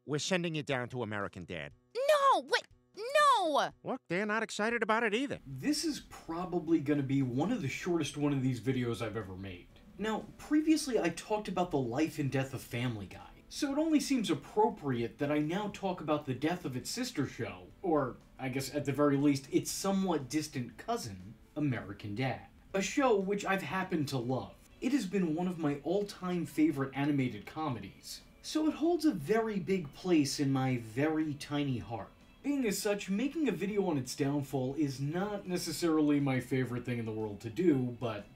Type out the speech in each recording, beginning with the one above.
we're sending you down to American Dad. No, wait, no! Look, they're not excited about it either. This is probably going to be one of the shortest one of these videos I've ever made. Now, previously I talked about the life and death of Family Guy, so it only seems appropriate that I now talk about the death of its sister show, or I guess at the very least its somewhat distant cousin, American Dad. A show which I've happened to love. It has been one of my all-time favorite animated comedies, so it holds a very big place in my very tiny heart. Being as such, making a video on its downfall is not necessarily my favorite thing in the world to do, but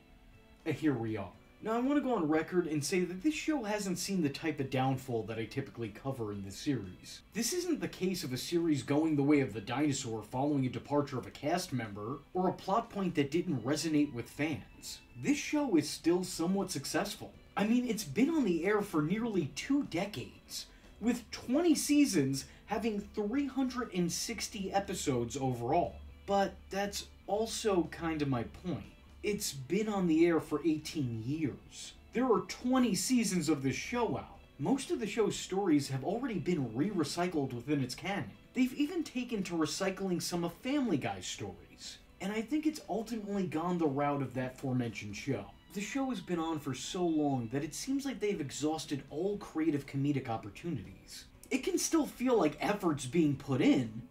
here we are. Now I want to go on record and say that this show hasn't seen the type of downfall that I typically cover in this series. This isn't the case of a series going the way of the dinosaur following a departure of a cast member, or a plot point that didn't resonate with fans. This show is still somewhat successful. I mean, it's been on the air for nearly 2 decades, with 20 seasons having 360 episodes overall. But that's also kind of my point. It's been on the air for 18 years. There are 20 seasons of this show out. Most of the show's stories have already been re-recycled within its canon. They've even taken to recycling some of Family Guy's stories. And I think it's ultimately gone the route of that aforementioned show. The show has been on for so long that it seems like they've exhausted all creative comedic opportunities. It can still feel like effort's being put in.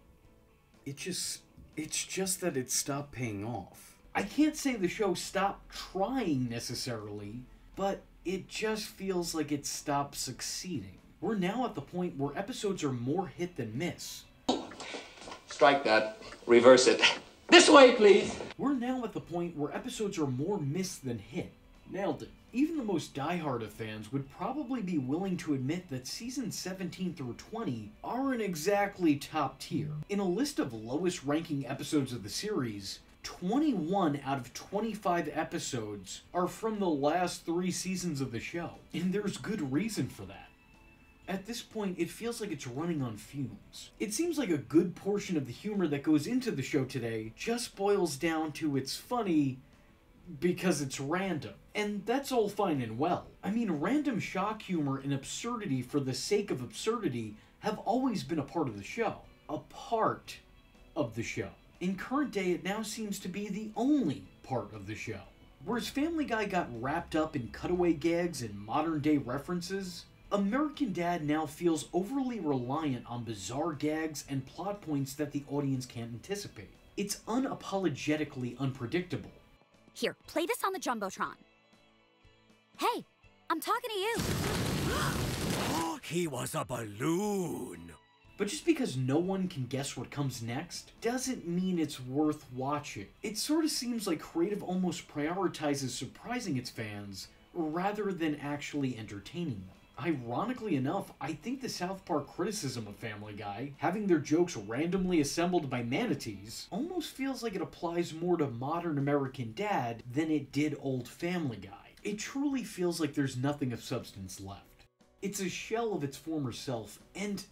It's just that it stopped paying off. I can't say the show stopped trying necessarily, but it just feels like it stopped succeeding. We're now at the point where episodes are more hit than miss. Strike that. Reverse it. This way, please! We're now at the point where episodes are more miss than hit. Nailed it. Even the most diehard of fans would probably be willing to admit that seasons 17 through 20 aren't exactly top tier. In a list of lowest ranking episodes of the series, 21 out of 25 episodes are from the last 3 seasons of the show, and there's good reason for that. At this point, it feels like it's running on fumes. It seems like a good portion of the humor that goes into the show today just boils down to it's funny because it's random. And that's all fine and well. I mean, random shock humor and absurdity for the sake of absurdity have always been a part of the show. A part of the show. In current day, it now seems to be the only part of the show. Whereas Family Guy got wrapped up in cutaway gags and modern-day references, American Dad now feels overly reliant on bizarre gags and plot points that the audience can't anticipate. It's unapologetically unpredictable. Here, play this on the Jumbotron. Hey, I'm talking to you. He was a balloon. But just because no one can guess what comes next, doesn't mean it's worth watching. It sort of seems like creative almost prioritizes surprising its fans, rather than actually entertaining them. Ironically enough, I think the South Park criticism of Family Guy, having their jokes randomly assembled by manatees, almost feels like it applies more to modern American Dad than it did old Family Guy. It truly feels like there's nothing of substance left. It's a shell of its former self, and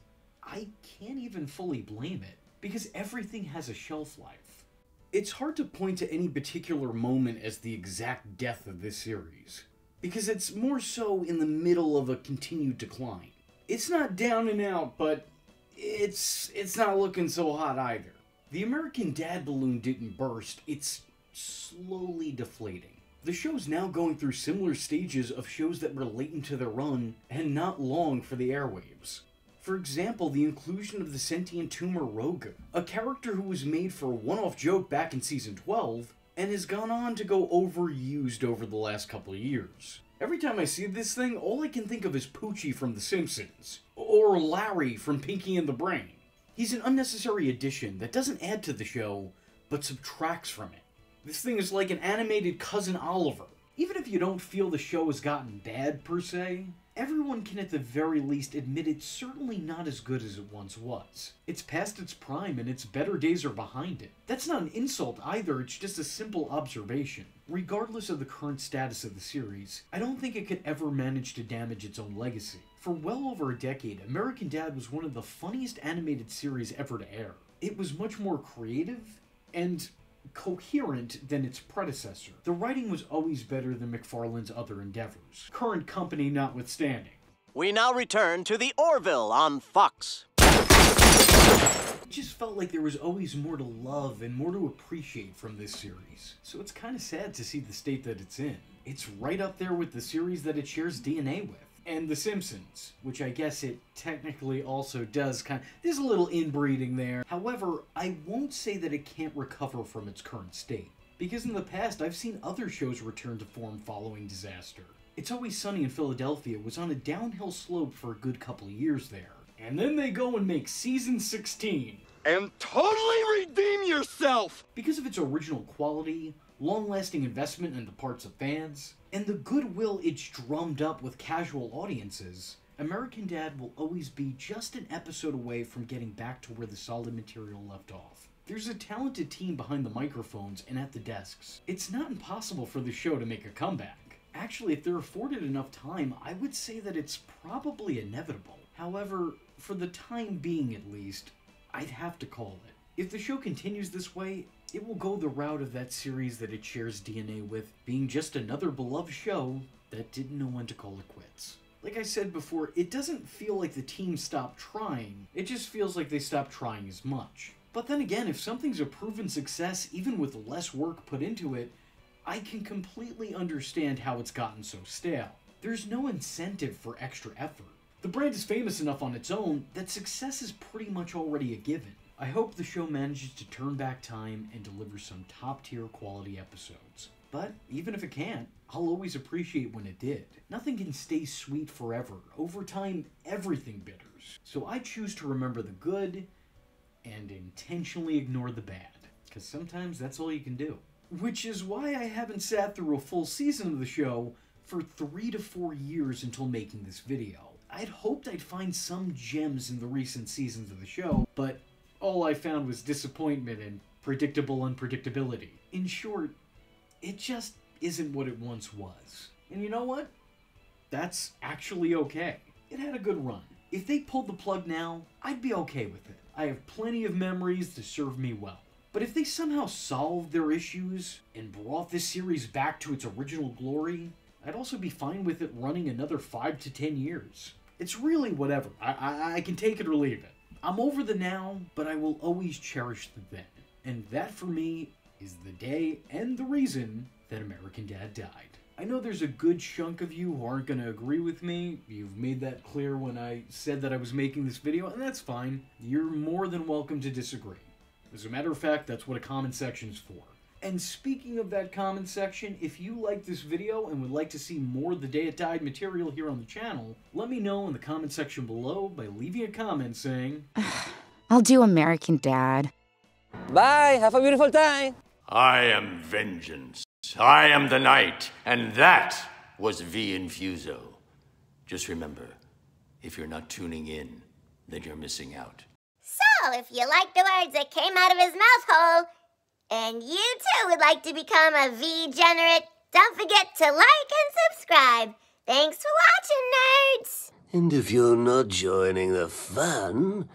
I can't even fully blame it, because everything has a shelf life. It's hard to point to any particular moment as the exact death of this series, because it's more so in the middle of a continued decline. It's not down and out, but it's not looking so hot either. The American Dad balloon didn't burst, it's slowly deflating. The show's now going through similar stages of shows that were late into their run and not long for the airwaves. For example, the inclusion of the sentient tumor Roga, a character who was made for a one-off joke back in season 12, and has gone on to go overused over the last couple of years. Every time I see this thing, all I can think of is Poochie from The Simpsons, or Larry from Pinky and the Brain. He's an unnecessary addition that doesn't add to the show, but subtracts from it. This thing is like an animated Cousin Oliver. Even if you don't feel the show has gotten bad per se, everyone can at the very least admit it's certainly not as good as it once was. It's past its prime and its better days are behind it. That's not an insult either, it's just a simple observation. Regardless of the current status of the series, I don't think it could ever manage to damage its own legacy. For well over a decade, American Dad was one of the funniest animated series ever to air. It was much more creative and coherent than its predecessor. The writing was always better than MacFarlane's other endeavors, current company notwithstanding. We now return to the Orville on Fox. It just felt like there was always more to love and more to appreciate from this series. So it's kind of sad to see the state that it's in. It's right up there with the series that it shares DNA with. And The Simpsons, which I guess it technically also does there's a little inbreeding there. However, I won't say that it can't recover from its current state. Because in the past, I've seen other shows return to form following disaster. It's Always Sunny in Philadelphia was on a downhill slope for a good couple of years there. And then they go and make season 16. And totally redeem yourself! Because of its original quality, long-lasting investment in the parts of fans, and the goodwill it's drummed up with casual audiences, American Dad will always be just an episode away from getting back to where the solid material left off. There's a talented team behind the microphones and at the desks. It's not impossible for the show to make a comeback. Actually, if they're afforded enough time, I would say that it's probably inevitable. However, for the time being at least, I'd have to call it. If the show continues this way, it will go the route of that series that it shares DNA with, being just another beloved show that didn't know when to call it quits. Like I said before, it doesn't feel like the team stopped trying, it just feels like they stopped trying as much. But then again, if something's a proven success, even with less work put into it, I can completely understand how it's gotten so stale. There's no incentive for extra effort. The brand is famous enough on its own that success is pretty much already a given. I hope the show manages to turn back time and deliver some top-tier quality episodes. But even if it can't, I'll always appreciate when it did. Nothing can stay sweet forever. Over time, everything bitters. So I choose to remember the good and intentionally ignore the bad. Because sometimes that's all you can do. Which is why I haven't sat through a full season of the show for 3 to 4 years until making this video. I'd hoped I'd find some gems in the recent seasons of the show, but all I found was disappointment and predictable unpredictability. In short, it just isn't what it once was. And you know what? That's actually okay. It had a good run. If they pulled the plug now, I'd be okay with it. I have plenty of memories to serve me well. But if they somehow solved their issues and brought this series back to its original glory, I'd also be fine with it running another 5 to 10 years. It's really whatever. I can take it or leave it. I'm over the now, but I will always cherish the then. And that for me is the day and the reason that American Dad died. I know there's a good chunk of you who aren't going to agree with me. You've made that clear when I said that I was making this video, and that's fine. You're more than welcome to disagree. As a matter of fact, that's what a comment section is for. And speaking of that comment section, if you like this video and would like to see more The Day It Died material here on the channel, let me know in the comment section below by leaving a comment saying, I'll do American Dad. Bye, have a beautiful time. I am vengeance. I am the night, and that was V Infuso. Just remember, if you're not tuning in, then you're missing out. So, if you like the words that came out of his mouth hole, and you too would like to become a V-generate, don't forget to like and subscribe. Thanks for watching, nerds! And if you're not joining the fun,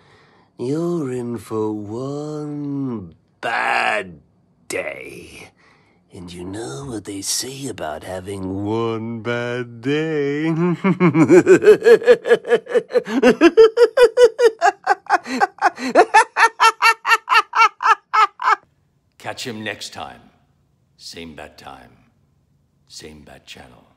you're in for one bad day. And you know what they say about having one bad day? Catch him next time. Same bat time. Same bat channel.